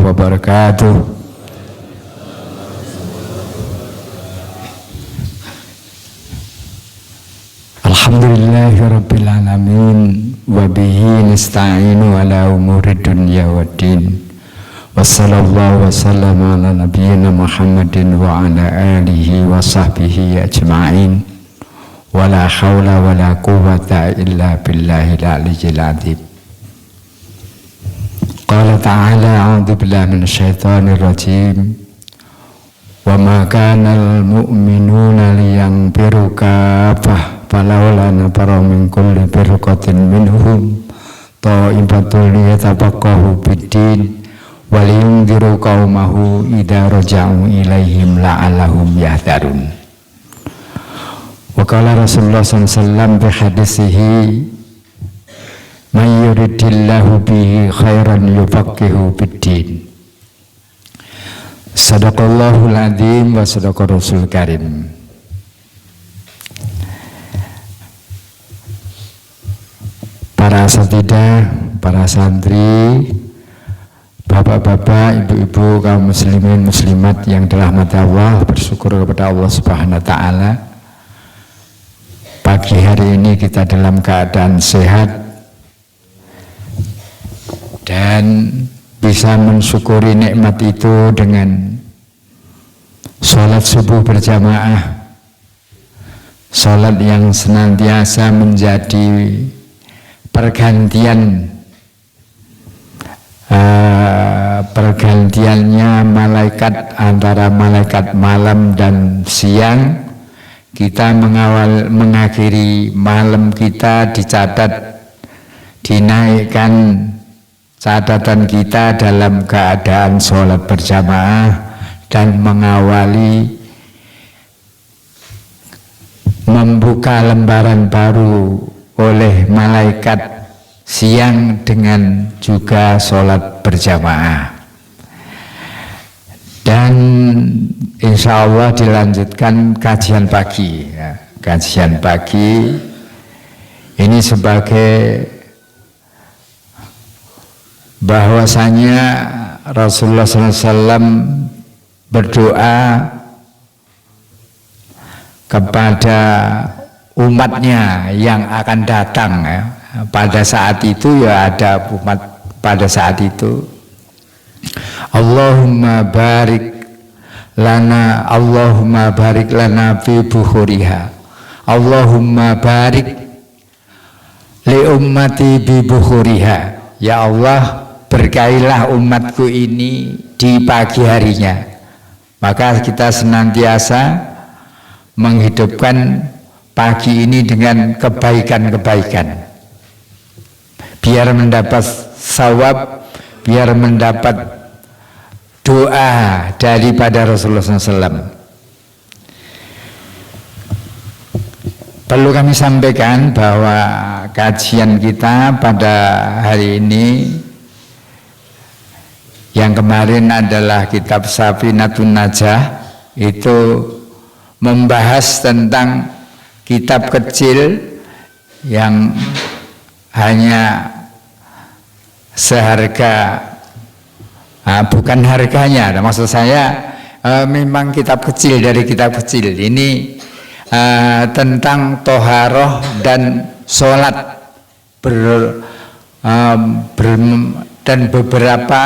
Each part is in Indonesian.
wabarakatuh. Alhamdulillahirabbil alamin wa bihi nasta'inu ala umuri dunya waddin. Wassallallahu wassalamu ala nabiyyina Muhammadin wa ala alihi wa sahbihi ajma'in. Wala hawla wala quwwata illa billahil aliyyil azim. Qala ta'ala a'udzu billahi minasyaitonir rajim. Wa ma kana al mu'minuna liyanfiru kaffah falawla nafara min kulli firqatin minhum ta'ifatun liyatafaqahu fid-din wa liyunziru qaumahu idza raja'u ilaihim la'allahum yahdharun. Wa qala Rasulullah sallallahu alaihi wasallam bi hadisihi may yuridillahu bihi khairan yufaqihu fid-din. Sadaqallahul adzim wa sadaqa rasul karim. Para asatidzah, para santri, bapak-bapak, ibu-ibu, kaum muslimin muslimat yang dirahmati Allah, bersyukur kepada Allah Subhanahu wa taala. Pagi hari ini kita dalam keadaan sehat dan bisa mensyukuri nikmat itu dengan sholat subuh berjamaah, sholat yang senantiasa menjadi pergantiannya malaikat antara malaikat malam dan siang. Kita mengakhiri malam kita dicatat, dinaikkan catatan kita dalam keadaan sholat berjamaah dan mengawali membuka lembaran baru oleh malaikat siang dengan juga sholat berjamaah. Dan insya Allah dilanjutkan kajian pagi ya. Kajian pagi ini sebagai bahwasanya Rasulullah SAW berdoa kepada umatnya yang akan datang ya. Pada saat itu ya ada umat pada saat itu, Allahumma barik lana fi bukhuriha, Allahumma barik li ummati bi bukhuriha. Ya Allah, berkailah umatku ini di pagi harinya. Maka kita senantiasa menghidupkan pagi ini dengan kebaikan-kebaikan, biar mendapat sawab, biar mendapat doa daripada Rasulullah SAW. Perlu kami sampaikan bahwa kajian kita pada hari ini yang kemarin adalah kitab Safinatun Najah, itu membahas tentang kitab kecil yang hanya seharga, bukan harganya, maksud saya memang kitab kecil dari kitab kecil ini tentang toharoh dan sholat dan beberapa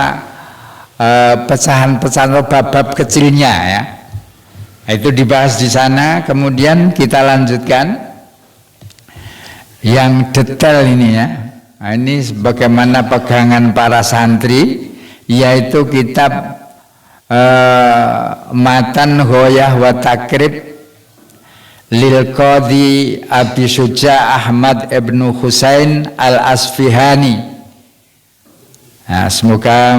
pecahan-pecahan bab-bab kecilnya ya. Itu dibahas di sana. Kemudian kita lanjutkan yang detail ini ya. Nah, ini bagaimana pegangan para santri, yaitu kitab Matan Ghoyah wa Takrib lil Qadhi Abi Syuja Ahmad ibnu Husain al-Asfihani. Nah, semoga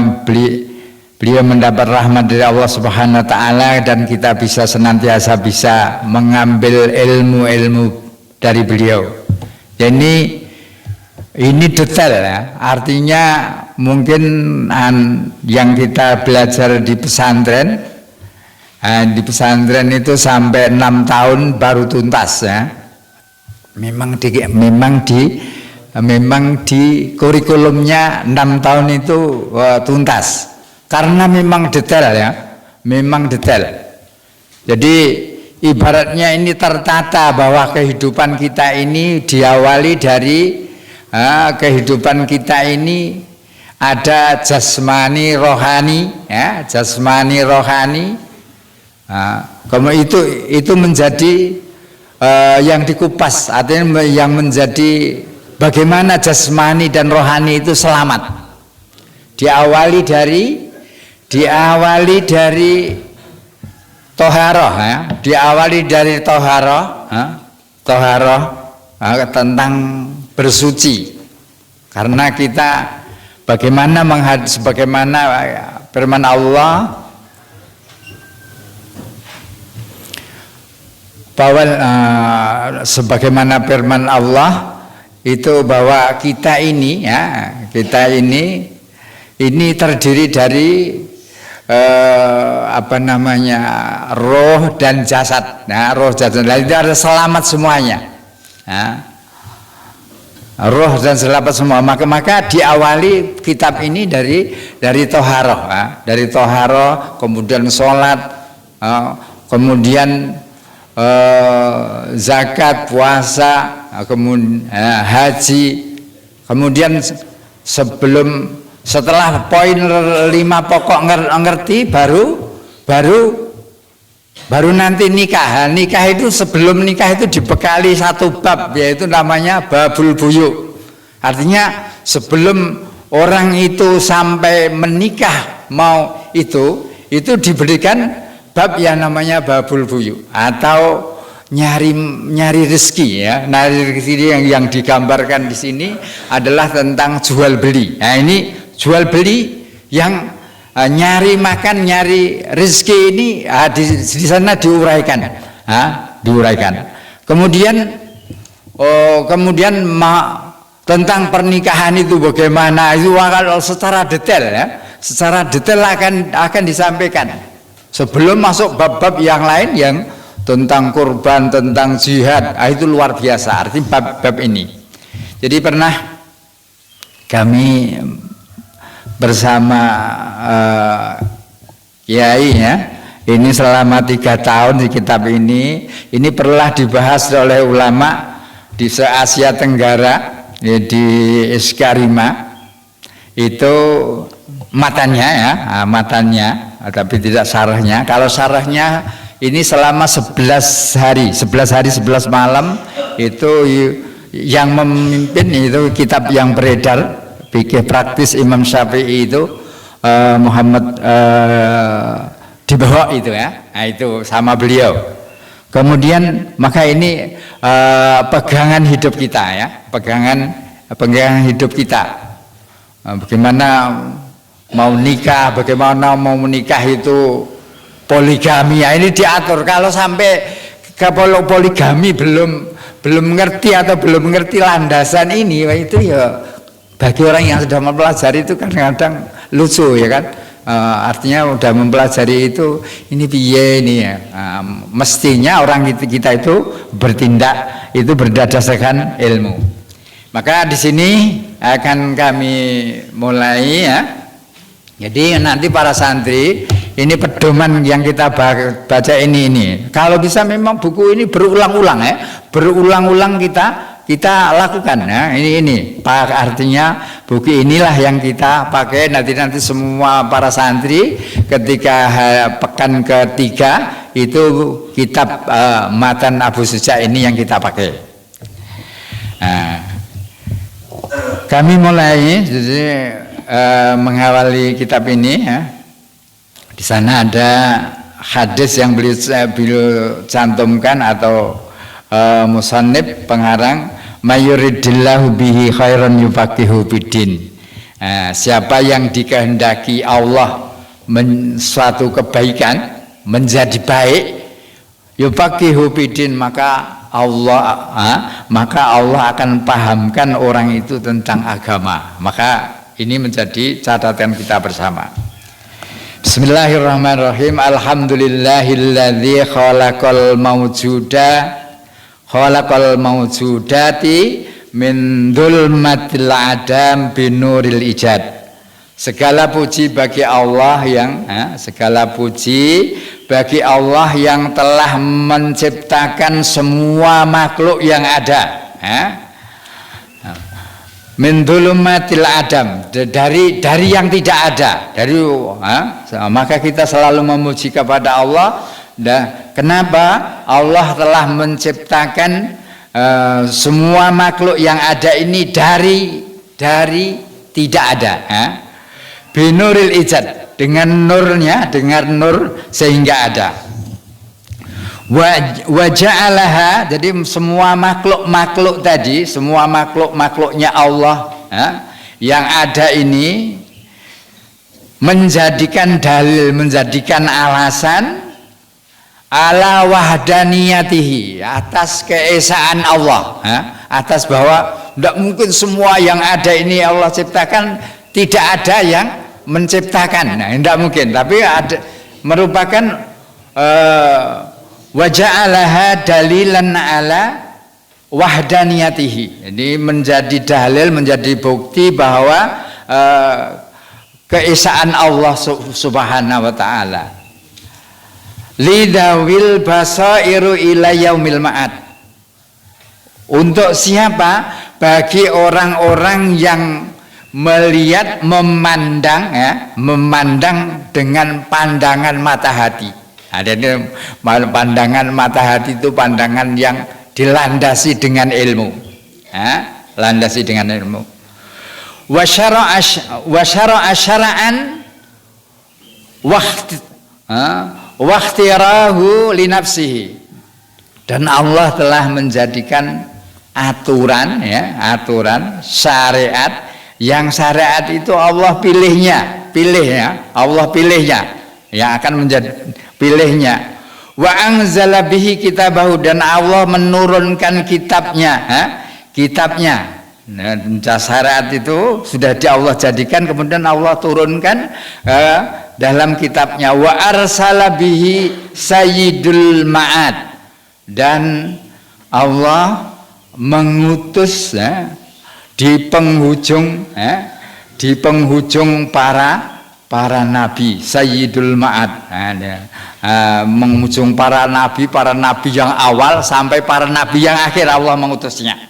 beliau mendapat rahmat dari Allah Subhanahu wa taala dan kita bisa senantiasa bisa mengambil ilmu-ilmu dari beliau. Jadi ini detail ya, artinya mungkin yang kita belajar di pesantren, itu sampai 6 tahun baru tuntas ya. Memang di kurikulumnya 6 tahun itu tuntas. karena memang detail ya, memang detail. Jadi ibaratnya ini tertata bahwa kehidupan kita ini diawali dari kehidupan kita ini ada jasmani rohani, ya, jasmani rohani. Kemudian itu menjadi yang dikupas, artinya yang menjadi bagaimana jasmani dan rohani itu selamat. Diawali dari toharoh, ya, diawali dari toharoh tentang bersuci. Karena kita bagaimana firman Allah bahwa sebagaimana firman Allah itu bahwa kita ini terdiri dari roh dan jasad. Nah, roh jasad itu ada selamat semuanya. Roh dan selamat semua. Maka diawali kitab ini dari toharoh, dari toharoh, kemudian sholat, kemudian zakat, puasa, kemudian haji, kemudian setelah poin 5 pokok ngerti baru nanti nikah. Nikah itu sebelum nikah itu dibekali satu bab, yaitu namanya babul buyuk. Artinya sebelum orang itu sampai menikah mau itu diberikan bab yang namanya babul buyuk atau nyari rezeki, ya. Nyari rezeki yang digambarkan di sini adalah tentang jual beli. Nah, ini jual beli yang nyari makan, nyari rezeki ini di sana diuraikan. Kemudian tentang pernikahan itu bagaimana itu secara detail, ya. Secara detail akan disampaikan. Sebelum masuk bab-bab yang lain yang tentang kurban, tentang jihad, itu luar biasa. Artinya bab-bab ini. Jadi pernah kami bersama kiai, ya, ini selama 3 tahun di kitab ini pernah dibahas oleh ulama di se-Asia Tenggara, ya, di Iskarima itu matanya, ya, matanya, tapi tidak sarahnya. Kalau sarahnya ini selama 11 hari 11 malam itu yang memimpin itu kitab yang beredar fikih praktis Imam Syafi'i itu Muhammad di bawah itu, ya. Nah, itu sama beliau. Kemudian maka ini pegangan hidup kita, ya, pegangan hidup kita. Bagaimana mau nikah, bagaimana mau menikah itu poligami, ya, ini diatur. Kalau sampai ke poligami belum ngerti atau belum mengerti landasan ini, itu ya bagi orang yang sudah mempelajari itu kadang-kadang lucu, ya kan. Artinya udah mempelajari itu ini piye ini, ya. Mestinya orang kita itu bertindak itu berdasarkan ilmu. Maka di sini akan kami mulai, ya. Jadi nanti para santri ini pedoman yang kita baca ini. Kalau bisa memang buku ini berulang-ulang, ya. Berulang-ulang kita lakukan, ya. Ini artinya buku inilah yang kita pakai nanti semua para santri ketika pekan ketiga itu kitab Matan Abu Suja ini yang kita pakai. Nah, kami mulai jadi mengawali kitab ini, ya. Di sana ada hadis yang beliau cantumkan atau musannif pengarang, mayuridillahu bihi khairan yufaqihu biddin. Siapa yang dikehendaki Allah suatu kebaikan menjadi baik, yufaqihu biddin, maka Allah akan pahamkan orang itu tentang agama. Maka ini menjadi catatan kita bersama. Bismillahirrahmanirrahim. Alhamdulillahilladzi khalaqal mawjudati min dzulmatil adam binuril ijad Segala puji bagi Allah yang telah menciptakan semua makhluk yang ada. Min dhulumatil adam, dari yang tidak ada, maka kita selalu memuji kepada Allah. Kenapa? Allah telah menciptakan semua makhluk yang ada ini dari tidak ada. Binuril ijad, dengan nurnya, dengan nur sehingga ada. Wa ja'alaha, jadi semua makhluk tadi, semua makhluknya Allah yang ada ini menjadikan dalil, menjadikan alasan ala wahdaniyatihi, atas keesaan Allah, atas bahwa tidak mungkin semua yang ada ini Allah ciptakan, tidak ada yang menciptakan, tidak mungkin, tapi ada, merupakan waja'alaha dalilan ala wahdaniyatihi, jadi menjadi dalil, menjadi bukti bahwa keesaan Allah subhanahu wa ta'ala. Lidawil basairu ila yaumil ma'ad, untuk siapa? Bagi orang-orang yang melihat, memandang dengan pandangan mata hati. Jadi pandangan mata hati itu pandangan yang dilandasi dengan ilmu, landasi dengan ilmu. Wa syara'a syara'an wakhtirahu li nafsihi, dan Allah telah menjadikan aturan syariat, yang syariat itu Allah pilihnya, Allah pilihnya, yang akan menjadi pilihnya. Wa anzala bihi kitabahu, dan Allah menurunkan kitabnya. Syariat itu sudah Allah jadikan, kemudian Allah turunkan dalam kitabnya. Wa arsala bihi sayyidul ma'ad, dan Allah mengutus di penghujung para nabi, sayyidul ma'ad, menghujung para nabi yang awal sampai para nabi yang akhir, Allah mengutusnya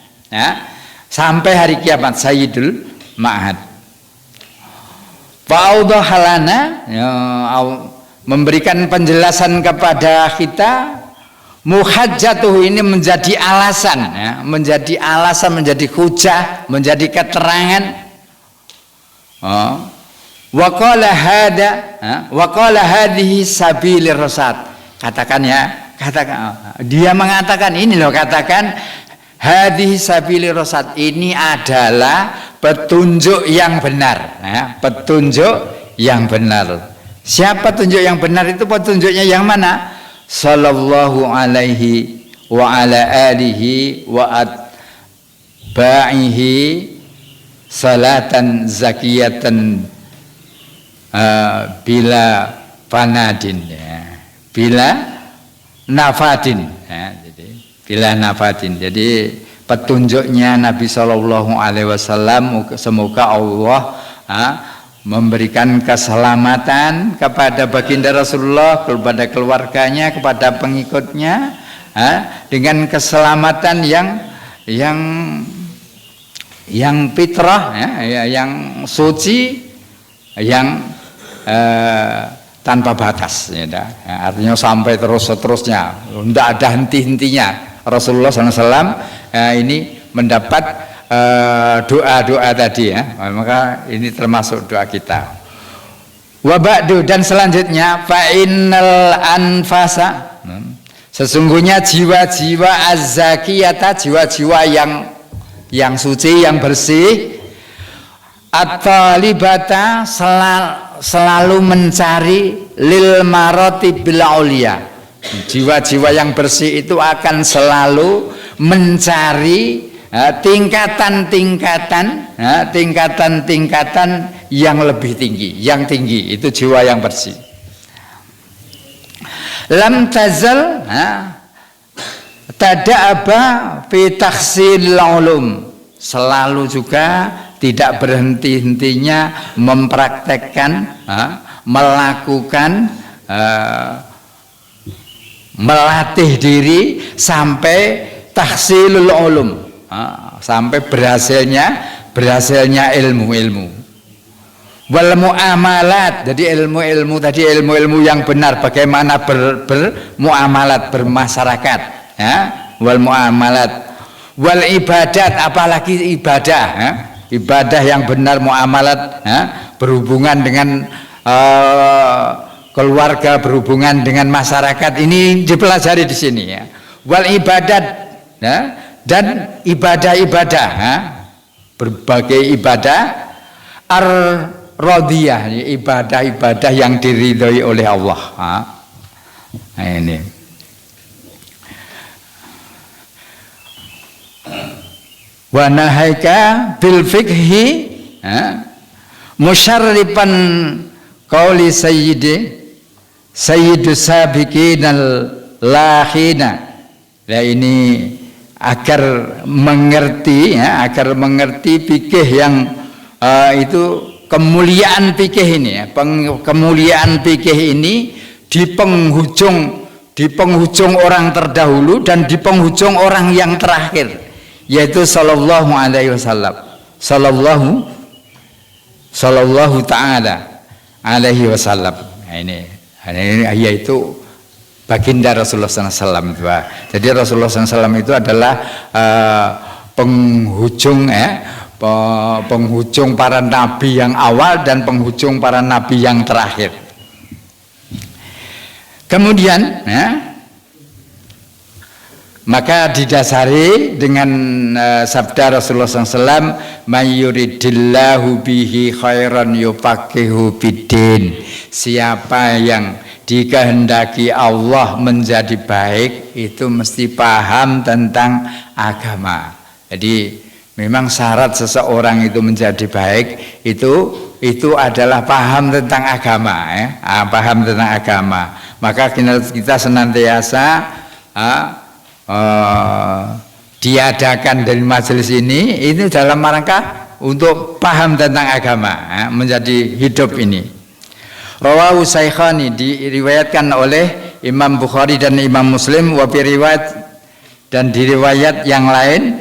sampai hari kiamat, sayyidul ma'ad. Fa'udhahalana, memberikan penjelasan kepada kita. Muhajjatuh, ini menjadi alasan, menjadi hujah, menjadi keterangan. Wa qala hadhihi sabilir rasyad, dia mengatakan, ini loh, katakan hadhihi sabilir rasyad, ini adalah petunjuk yang benar, petunjuk yang benar. Siapa petunjuk yang benar itu? Petunjuknya yang mana? Sallallahu alaihi wa ala alihi wa atba'ihi salatan zakiyatan bila panadin, bila nafadin, jadi bila nafadin. Jadi petunjuknya Nabi Shallallahu Alaihi Wasallam, semoga Allah memberikan keselamatan kepada baginda Rasulullah, kepada keluarganya, kepada pengikutnya, dengan keselamatan yang fitrah, yang suci, yang tanpa batas, artinya sampai terus-terusnya, tidak ada henti-hentinya. Rasulullah SAW ini mendapat doa-doa tadi, maka ini termasuk doa kita. Wa ba'du, dan selanjutnya, fa innal anfasa, sesungguhnya jiwa-jiwa az-zakiyata, jiwa-jiwa yang suci, yang bersih, at-talibata, selalu mencari lil maratibil aulia, jiwa-jiwa yang bersih itu akan selalu mencari tingkatan-tingkatan yang lebih tinggi, yang tinggi, itu jiwa yang bersih. Lam tazal tada'aba fi takhsilil ulum, selalu juga tidak berhenti-hentinya mempraktekkan, melakukan, melatih diri sampai tahsilul ulum, sampai berhasilnya ilmu-ilmu. Wal muamalat, jadi ilmu-ilmu tadi ilmu-ilmu yang benar, bagaimana bermuamalat, bermasyarakat, ya. Wal muamalat, wal ibadat, apalagi ibadah, ya. Ibadah yang benar, muamalat, ya. Berhubungan dengan keluarga, berhubungan dengan masyarakat, ini dipelajari di sini, ya. Wal ibadat, ya. Dan ibadah-ibadah, ya. Berbagai ibadah radiyah, ibadah-ibadah yang diridhoi oleh Allah. Nah, ini. Wa nahaika bil fikhi musyarrifan qauli sayyidus sabiqin al-lahina. Nah, ini agar mengerti, ya, agar mengerti fikih yang itu kemuliaan fikih ini, ya. Kemuliaan fikih ini di penghujung orang terdahulu dan di penghujung orang yang terakhir, yaitu sallallahu alaihi wasallam, sallallahu taala alaihi wasallam. Ini yaitu baginda Rasulullah SAW. Jadi Rasulullah SAW itu adalah penghujung, penghujung para nabi yang awal dan penghujung para nabi yang terakhir. Kemudian, maka didasari dengan sabda Rasulullah SAW, mayyuridillahu bihi khairan yufaqihu biddin. Siapa yang dikehendaki Allah menjadi baik, itu mesti paham tentang agama. Jadi memang syarat seseorang itu menjadi baik itu adalah paham tentang agama, ya. Paham tentang agama. Maka kita senantiasa diadakan dari majelis ini dalam rangka untuk paham tentang agama, ya, menjadi hidup ini. Rawahu Saikhani, diriwayatkan oleh Imam Bukhari dan Imam Muslim, wa riwayat dan diriwayat yang lain,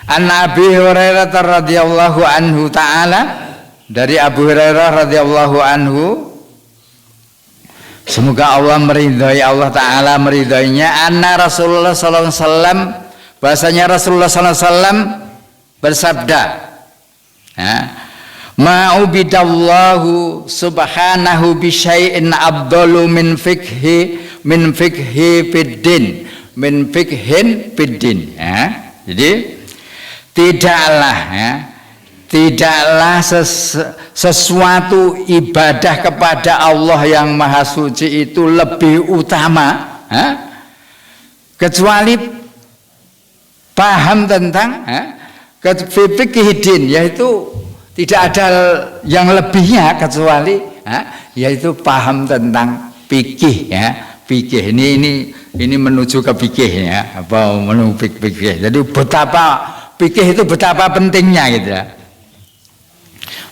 An Abi Hurairah radhiyallahu anhu ta'ala, dari Abu Hurairah radhiyallahu anhu, semoga Allah meridhai, Allah Ta'ala meridhainya, anna Rasulullah sallallahu alaihi wasallam, bahasanya Rasulullah sallallahu alaihi wasallam bersabda, ma'ubidallahu subhanahu bi syai'in afdalu min fikhin fiddin, min fikhin fiddin, ya. Jadi tidaklah sesuatu ibadah kepada Allah yang Maha Suci itu lebih utama, kecuali paham tentang fikih, yaitu tidak ada yang lebihnya kecuali yaitu paham tentang fikih, ya. Fikih ini menuju ke fikih, ya, apa menuju fikih. Jadi betapa fikih itu betapa pentingnya, gitu, ya.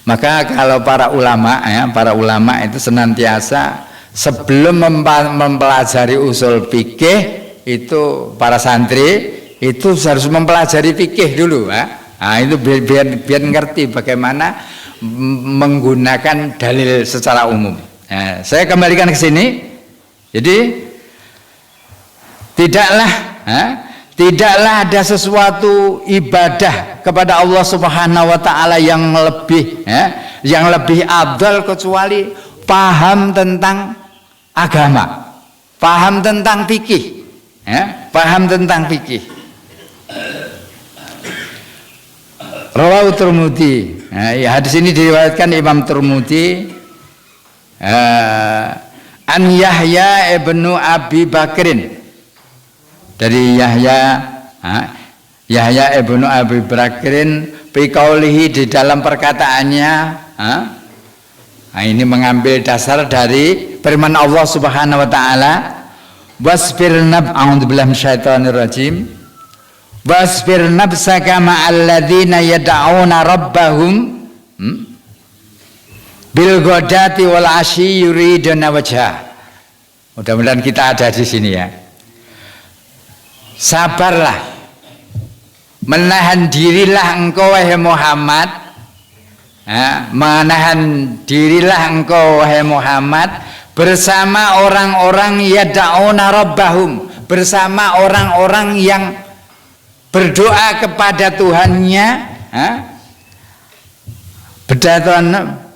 Maka kalau para ulama, ya, para ulama itu senantiasa sebelum mempelajari usul fikih itu, para santri itu harus mempelajari fikih dulu, ya. Nah, itu biar ngerti bagaimana menggunakan dalil secara umum. Nah, saya kembalikan ke sini. Jadi tidaklah ada sesuatu ibadah kepada Allah Subhanahu wa taala yang lebih afdal kecuali paham tentang agama, paham tentang fikih, ya, paham tentang fikih. Rawahu Tirmidzi. Hadis ini diriwayatkan Imam Tirmidzi an Yahya ibnu Abi Bakrin, dari Yahya ibnu Abi Bakrin fi qaulihi, di dalam perkataannya, ini mengambil dasar dari firman Allah Subhanahu wa taala, wasbir a'udzubillahi minasyaitonir rajim, Wasbir nafsaka ma'al ladzina yad'una rabbahum bil ghadati wal asyi yuriduna wajha. Mudah-mudahan kita ada di sini ya. Sabarlah, menahan dirilah engkau wahai Muhammad, menahan dirilah engkau wahai Muhammad bersama orang-orang yad'una rabbahum, bersama orang-orang yang berdoa kepada Tuhannya,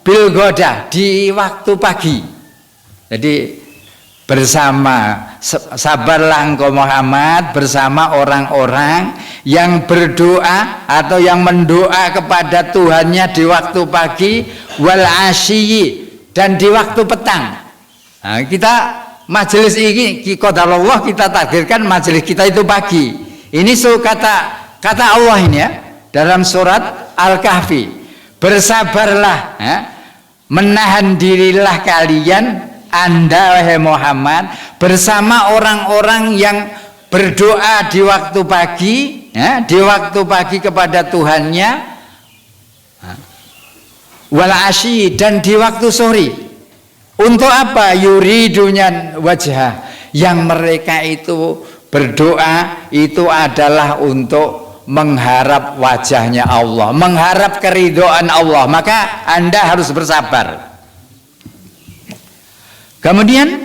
bil ghodah, di waktu pagi. Jadi bersama, sabarlah engkau Muhammad bersama orang-orang yang berdoa atau yang mendoa kepada Tuhannya di waktu pagi, wal asyi, dan di waktu petang. Nah, kita majelis ini qadarullah, kita takdirkan majelis kita itu pagi. Ini kata Allah ini ya, dalam surat Al-Kahfi. Bersabarlah, menahan dirilah kalian, Anda wahai Muhammad, bersama orang-orang yang berdoa di waktu pagi, di waktu pagi kepada Tuhannya, wal asyi, dan di waktu sore. Untuk apa? Yuridunya wajah, yang mereka itu berdoa itu adalah untuk mengharap wajahnya Allah, mengharap keridhaan Allah. Maka Anda harus bersabar. Kemudian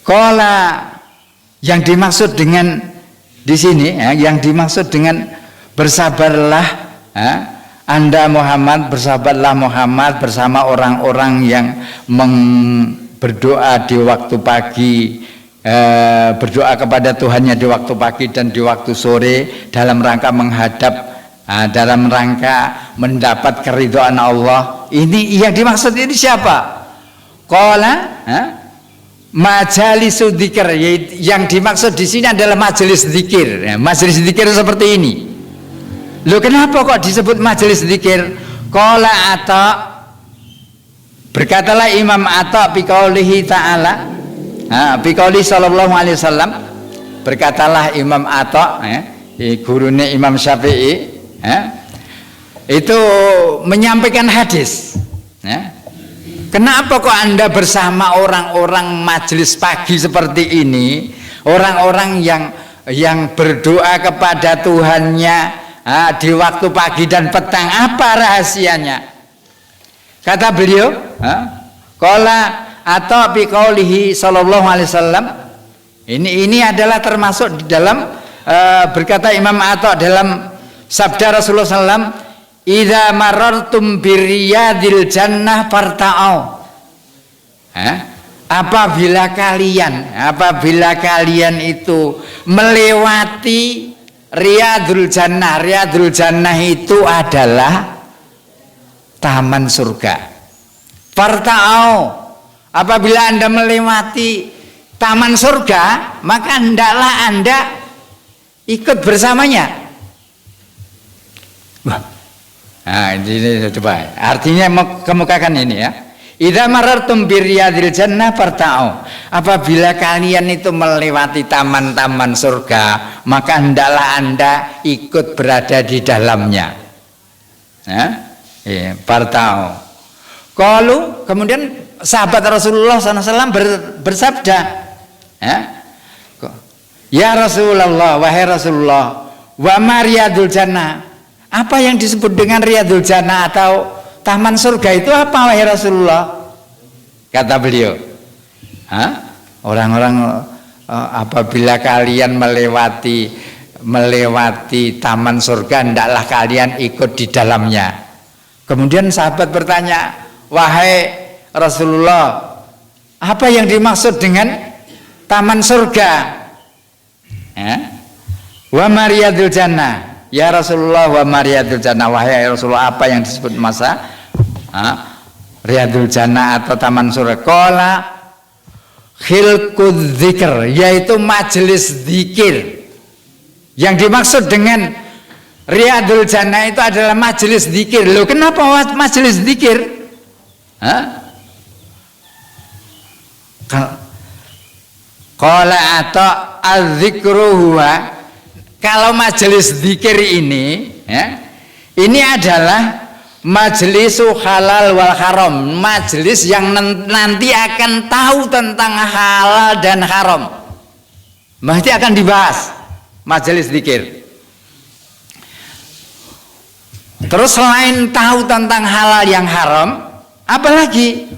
qala, yang dimaksud dengan di sini, yang dimaksud dengan bersabarlah, Anda Muhammad, bersabarlah Muhammad bersama orang-orang yang berdoa di waktu pagi, berdoa kepada Tuhannya di waktu pagi dan di waktu sore, dalam rangka menghadap, dalam rangka mendapat keridhaan Allah. Ini yang dimaksud ini siapa? Qala majalisu dzikir, yang dimaksud di sini adalah majelis zikir. Majelis zikir seperti ini. Loh, kenapa kok disebut majelis zikir? Qala Atha, berkatalah Imam Atha biqaulihi ta'ala, biqauli sallallahu alaihi wasallam, berkatalah Imam Atha, gurunya Imam Syafi'i, itu menyampaikan hadis. Kenapa kok Anda bersama orang-orang majelis pagi seperti ini, orang-orang yang berdoa kepada Tuhannya di waktu pagi dan petang? Apa rahasianya? Kata beliau, qala atau biqaulihi sallallahu alaihi wasallam, ini adalah termasuk di dalam berkata Imam Atha dalam sabda Rasulullah sallam, idza marartum birriyadil jannah farta'au. Apabila kalian itu melewati riyadul jannah, riyadul jannah itu adalah taman surga. Farta'au, apabila Anda melewati taman surga, maka hendaklah Anda ikut bersamanya. Nah, ini coba artinya kemukakan ini ya. Idza marartum birriyadil jannah farta'u, apabila kalian itu melewati taman-taman surga, maka hendaklah Anda ikut berada di dalamnya. Farta'u. Qalu, kemudian sahabat Rasulullah SAW bersabda, ya Rasulullah, wahai Rasulullah, wa ma riyadul jannah, apa yang disebut dengan riyadul jannah atau taman surga itu apa wahai Rasulullah? Kata beliau, orang-orang apabila kalian melewati taman surga, hendaklah kalian ikut di dalamnya. Kemudian sahabat bertanya, wahai Rasulullah, apa yang dimaksud dengan taman surga? Wa mariyadul jannah, ya Rasulullah, wa mariyadul jannah, wahai Rasulullah, apa yang disebut masa riyadul jannah atau taman surga? Qala khilqudz dzikr, yaitu majelis zikir. Yang dimaksud dengan riyadul jannah itu adalah majelis zikir. Loh, kenapa majelis zikir? Qala ata az-zikru huwa, kalau majelis zikir ini ya, ini adalah majlisu halal wal haram, majelis yang nanti akan tahu tentang halal dan haram. Berarti akan dibahas majelis zikir. Terus selain tahu tentang halal yang haram, apalagi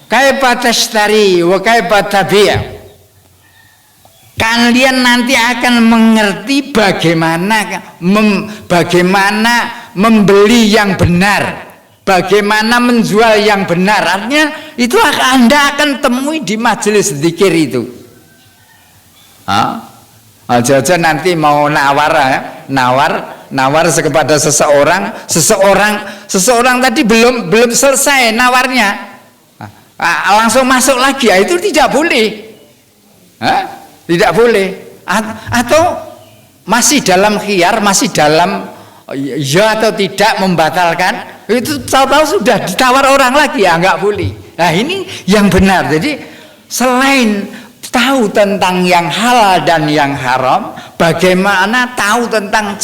kaifa tashtari wa kaifa tabi'. Kalian nanti akan mengerti bagaimana membeli yang benar, bagaimana menjual yang benar. Artinya itu Anda akan temui di majelis zikir itu. Aja-aja nanti mau nawar kepada seseorang tadi belum selesai nawarnya, langsung masuk lagi. Itu tidak boleh. Tidak boleh. Atau masih dalam khiyar, masih dalam ya atau tidak membatalkan, itu tahu-tahu sudah ditawar orang lagi, ya nggak boleh. Nah ini yang benar. Jadi selain tahu tentang yang halal dan yang haram, bagaimana tahu tentang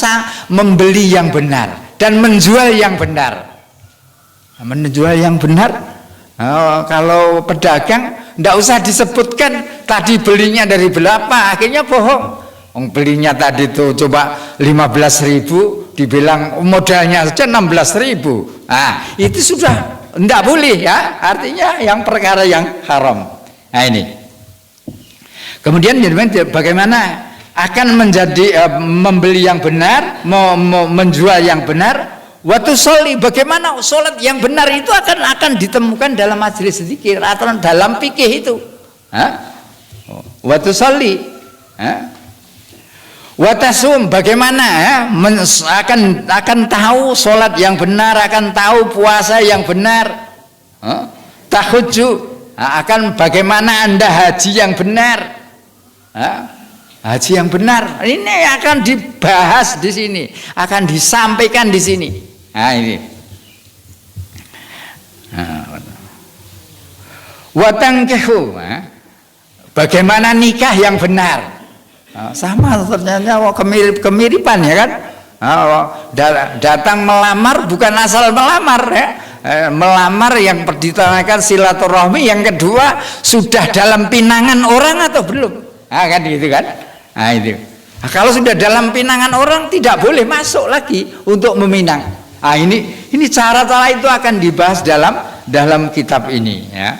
membeli yang benar dan menjual yang benar. Menjual yang benar, kalau pedagang tidak usah disebutkan tadi belinya dari berapa, akhirnya bohong. Belinya tadi tuh coba 15.000, dibilang modalnya saja 16.000. Nah, itu sudah tidak boleh ya. Artinya yang perkara yang haram. Nah ini. Kemudian bagaimana akan menjadi membeli yang benar, menjual yang benar. Waktu soli, bagaimana sholat yang benar itu akan ditemukan dalam majelis zikir atau dalam fikih itu. Waktu soli, watasum, bagaimana akan tahu sholat yang benar, akan tahu puasa yang benar. Tahujud, akan bagaimana Anda haji yang benar. Haji yang benar ini akan dibahas di sini, akan disampaikan di sini. Nah ini. Watangkehu, bagaimana nikah yang benar. Sama ternyata kemiripan ya kan. Datang melamar bukan asal melamar ya. Melamar yang ditanyakan silaturahmi, yang kedua sudah dalam pinangan orang atau belum. Kan gitu kan. Nah itu. Kalau sudah dalam pinangan orang tidak boleh masuk lagi untuk meminang. Ini cara-cara itu akan dibahas dalam kitab ini ya.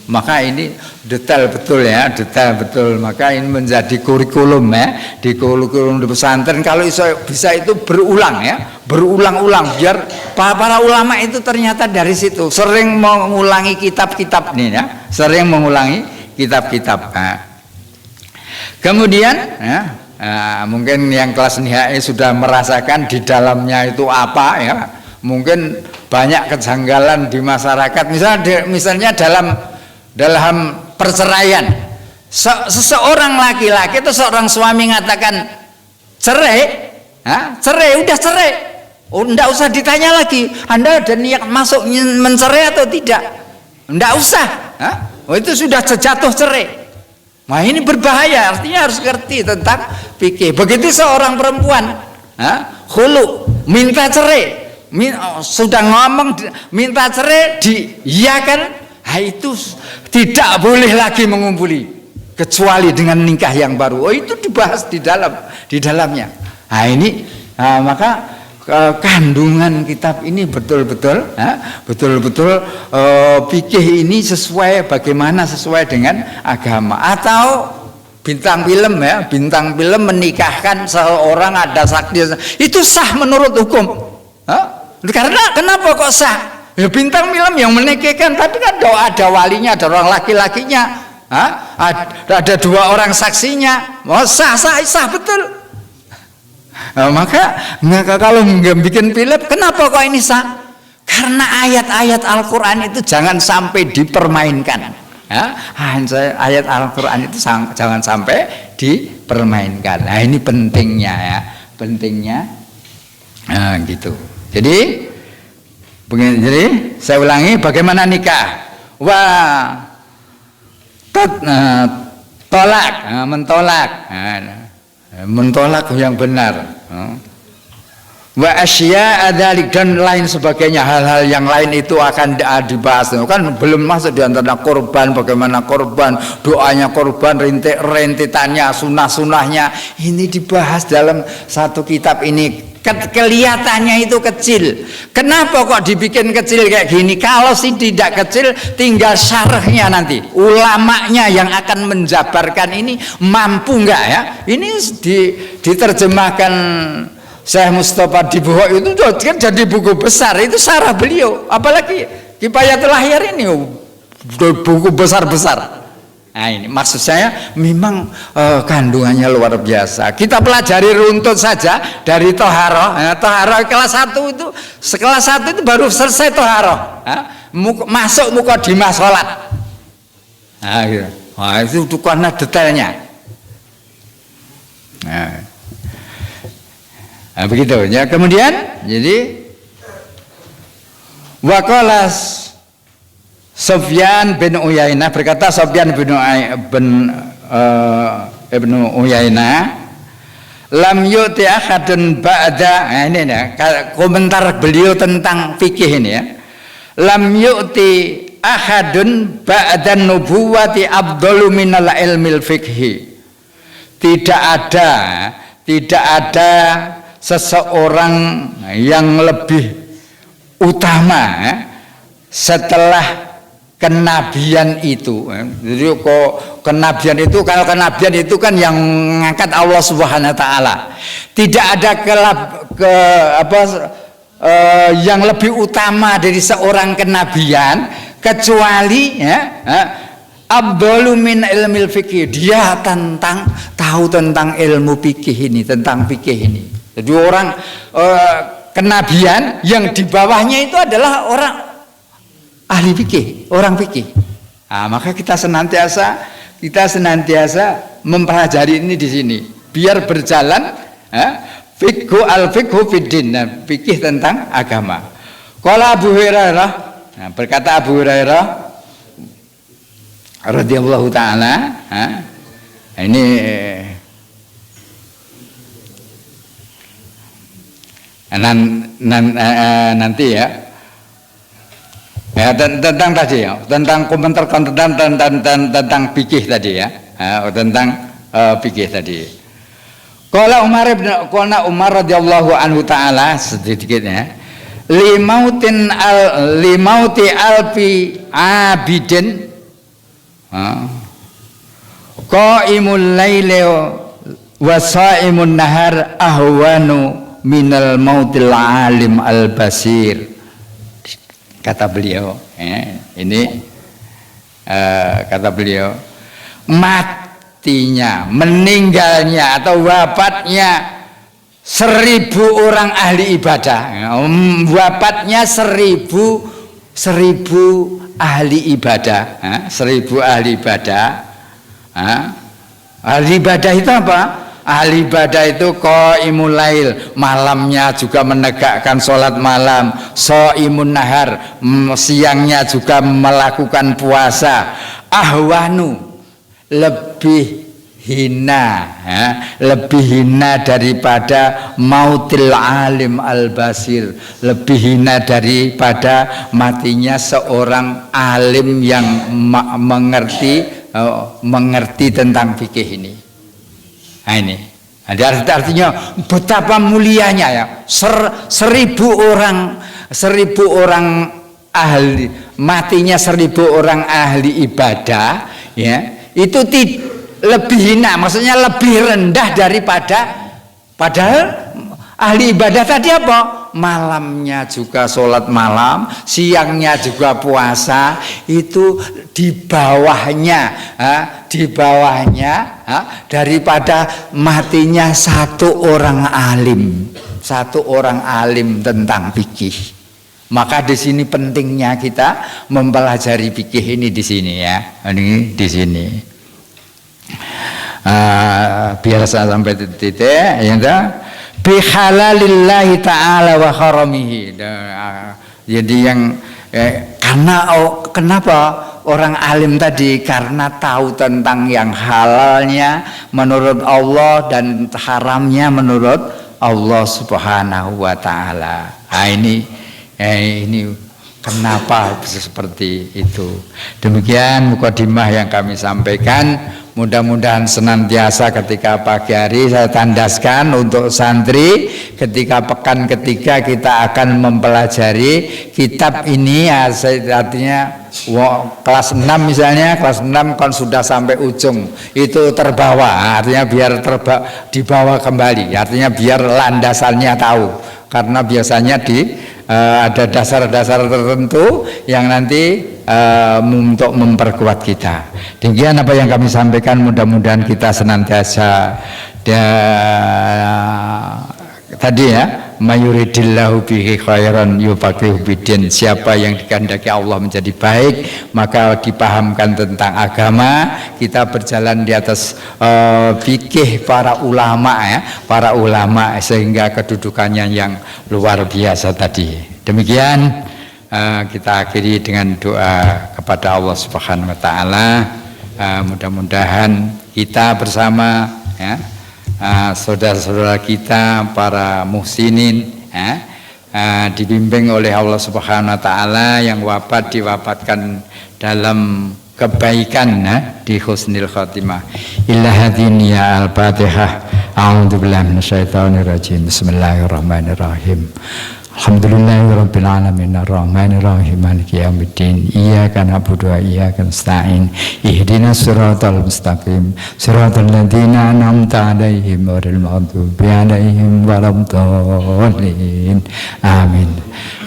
Maka ini detail betul ya, detail betul. Maka ini menjadi kurikulum ya, di kurikulum di pesantren. Kalau bisa itu berulang ya, berulang-ulang biar para ulama itu ternyata dari situ sering mengulangi kitab-kitab ini ya, sering mengulangi kitab-kitab. Kemudian ya, mungkin yang kelas nihai sudah merasakan di dalamnya itu apa ya. Mungkin banyak kejanggalan di masyarakat. Misalnya dalam perceraian, seseorang laki-laki atau seorang suami mengatakan cerai, udah cerai, enggak usah ditanya lagi, Anda ada niat masuk mencerai atau tidak, enggak usah, itu sudah jatuh cerai. Nah ini berbahaya, artinya harus ngerti tentang fikih. Begitu seorang perempuan, khulu, minta cerai, sudah ngomong minta cerai, diiyakan. Itu tidak boleh lagi mengumpuli kecuali dengan nikah yang baru. Itu dibahas di dalamnya. Maka kandungan kitab ini betul-betul fikih ini sesuai dengan agama. Atau bintang film ya, bintang film menikahkan seorang, ada saksi, itu sah menurut hukum. Karena kenapa kok sah? Ya bintang film yang menikahkan, tapi kan ada walinya, ada orang laki-lakinya, ada dua orang saksinya, sah betul. Maka kalau bikin film, kenapa kok ini sah? Karena ayat-ayat Al-Quran itu jangan sampai dipermainkan. Ayat Al-Quran itu jangan sampai dipermainkan. Nah ini pentingnya ya, pentingnya gitu. Jadi saya ulangi, bagaimana nikah? Tolak, mentolak, mentolak yang benar. Wa asya adzalik dan lain sebagainya, hal-hal yang lain itu akan dibahas. Kan belum masuk di antara korban, bagaimana korban, doanya korban, rintitannya, sunah-sunahnya, ini dibahas dalam satu kitab ini. Kelihatannya itu kecil. Kenapa kok dibikin kecil kayak gini? Kalau sih tidak kecil, tinggal syarahnya nanti. Ulamanya yang akan menjabarkan ini mampu nggak ya? Ini diterjemahkan Syekh Mustafa Dibuho itu kan jadi buku besar, itu syarah beliau. Apalagi Kifayatul Ahyar ini buku besar-besar. Nah ini maksud saya memang kandungannya luar biasa. Kita pelajari runtut saja dari toharoh. Toharoh kelas 1 itu, sekelas 1 itu baru selesai toharoh. Masuk mukadimah sholat. Nah, gitu. Nah itu karena detailnya. Nah, begitu ya. Kemudian jadi waqalas Sufyan bin Uyainah, berkata Sufyan bin Ibnu Uyainah, lam yu'ti ahadun ba'da. Nah, ini ya, komentar beliau tentang fikih ini ya. Lam yu'ti ahadun ba'da nubuwati afdalu minal ilmil fikhi. Tidak ada seseorang yang lebih utama setelah kenabian itu. Jadi kok kenabian itu, kalau kenabian itu kan yang mengangkat Allah Subhanahu wa taala. Tidak ada yang lebih utama dari seorang kenabian kecuali afdalu min ilmil fikih. Dia tahu tentang ilmu fikih ini, tentang fikih ini. Jadi orang kenabian yang di bawahnya itu adalah orang ahli fikih, orang fikih. Nah, maka kita senantiasa mempelajari ini di sini, biar berjalan al-fiqhu fiddin, fikih tentang agama. Qala Abu Hurairah, berkata Abu Hurairah radhiyallahu taala, ini nanti ya. Ya, tentang tadi ya, tentang komentar tentang fikih tadi ya, tentang fikih tadi. Qala Umar radhiyallahu anhu taala, sedikit ya. Limauti alfi abidin qaimul laili wa shaimun nahar ahwanu minal mautil alim al basir. Kata beliau, ini kata beliau, matinya, meninggalnya atau wafatnya 1000 orang ahli ibadah, wafatnya 1000 ahli ibadah, 1000 ahli ibadah. Ahli ibadah itu apa? Ahli ibadah itu qaimul lail, malamnya juga menegakkan sholat malam, shaimun nahar, siangnya juga melakukan puasa, ahwanu, lebih hina daripada mautil alim al basir, lebih hina daripada matinya seorang alim yang mengerti tentang fikih ini. Nah ini, artinya betapa mulianya ya, 1000 orang ahli, matinya 1000 orang ahli ibadah ya, itu lebih hina, maksudnya lebih rendah daripada, padahal ahli ibadah tadi apa? Malamnya juga sholat malam, siangnya juga puasa, itu di bawahnya daripada matinya satu orang alim tentang fikih. Maka di sini pentingnya kita mempelajari fikih ini di sini ya, ini di sini. Biar saya sampai titik ya, bihalalillahi ta'ala wa haramihi. Jadi yang kenapa orang alim tadi karena tahu tentang yang halalnya menurut Allah dan haramnya menurut Allah Subhanahu wa taala. Nah, ini kenapa bisa seperti itu. Demikian mukadimah yang kami sampaikan. Mudah-mudahan senantiasa ketika pagi hari saya tandaskan untuk santri, ketika pekan ketiga kita akan mempelajari kitab ini, artinya kelas 6 misalnya, kelas 6 kan sudah sampai ujung itu terbawa, artinya biar dibawa kembali, artinya biar landasannya tahu, karena biasanya ada dasar-dasar tertentu yang nanti untuk memperkuat kita. Demikian apa yang kami sampaikan, mudah-mudahan kita senantiasa tadi ya, mayuridillahu bihi khairan yufaqihu biddin. Siapa yang dikehendaki Allah menjadi baik, maka dipahamkan tentang agama. Kita berjalan di atas fikih para ulama ya, para ulama, sehingga kedudukannya yang luar biasa tadi. Demikian kita akhiri dengan doa kepada Allah Subhanahu wa taala. Mudah-mudahan kita bersama ya, saudara-saudara kita para muhsinin dibimbing oleh Allah Subhanahu wa taala, yang wafat diwafatkan dalam kebaikan di husnil khatimah. Ila hadin ya al-Fatihah. A'udzubillahi minasyaitonirrajim. Bismillahirrahmanirrahim. Alhamdulillahirabbil alamin arrahmanir rahim maliki yaumiddin iyyaka na'budu wa iyyaka nasta'in ihdinas siratal mustaqim siratal ladzina an'amta 'alaihim ghairil maghdubi 'alaihim waladdallin amin.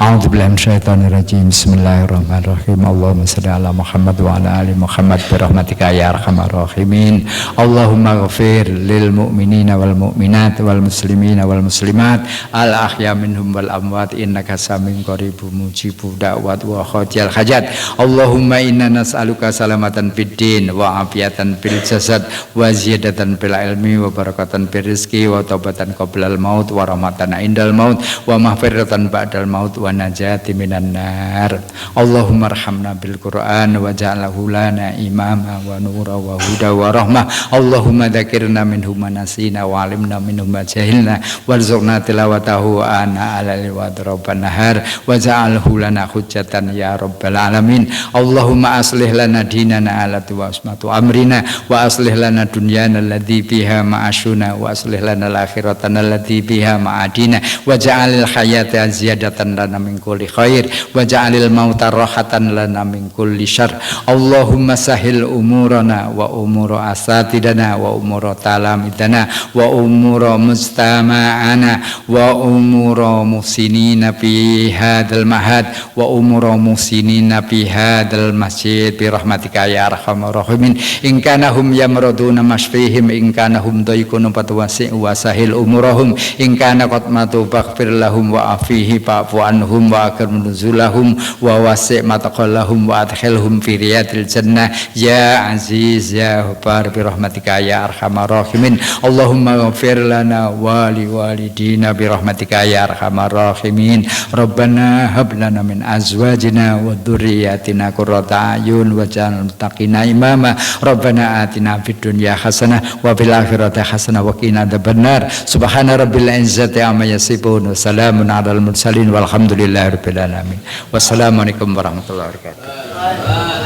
A'udzubillahi minasyaitonir rajim. Bismillahirrahmanirrahim. Allahumma shalli ala Muhammad wa ala ali Muhammad bi rahmatika ya arhamar rahimin. Allahumma ighfir lil mu'minina wal mu'minat wal muslimina wal muslimat al ahya minhum wal amwat innaka saming qaribun mujibud da'wat wa khajal hajat. Allahumma inna nas'aluka salamatan fid din wa afiatan fil jasad wa ziyadatan fil ilmi wa barakatan fil rizqi wa taubatan qoblal maut wa rahmatan indal maut wa maghfiratan ba'dal maut wa najati minan nar. Allahumma arhamna bil Qur'an wa ja'alhu lana imama wa nura wa huda wa rahmah. Allahumma dzakirna minhu ma nasina wa 'allimna minhu ma jahilna warzuqna tilawatahu ana 'alal wa rabban nahar wa ja'alhu lana hujjatan ya rabbal alamin. Allahumma aslih lana dinana allati wa asmatu amrina wa aslih lana dunyana allati biha ma'ashuna wa aslih lana al-akhiratana allati biha ma'adina wa ja'alil hayata ziyadatan lana min kulli khair wa ja'alil mauta rahatan lana min kulli syarr. Allahumma sahil umurana wa umuru asatidana wa umuru talamidana wa umuru mustama'ana wa umuru muhsinina fi hadzal mahad wa umuru muhsinina fi hadzal masjid bi rahmatika ya arhamar rahimin. In kana hum yamraduna masfihim in kana hum daykun fatwasi' wa sahil umurahum in kana qad matu faghfir lahum wa afihi fa'fu anhum wa akrim nuzulahum wa wasi' mataqallahum wa adkhilhum fi riyadil jannah ya aziz ya ghaffar bi rahmatika ya arhamar rahimin. Allahumma ighfir lana wa li walidina bi rahmatika ya arhamar rahimin. Rabbana hab lana min azwajina wa dzurriyyatina qurrata a'yun waj'alna muttaqina imama. Rabbana atina fid dunya hasanah wa fil akhirati hasanah wa qina adzabannar. Subhana rabbil izzati amma yasifun wa salamun alal mursalin walhamdulillahi rabbil alamin. Wassalamualaikum warahmatullahi wabarakatuh.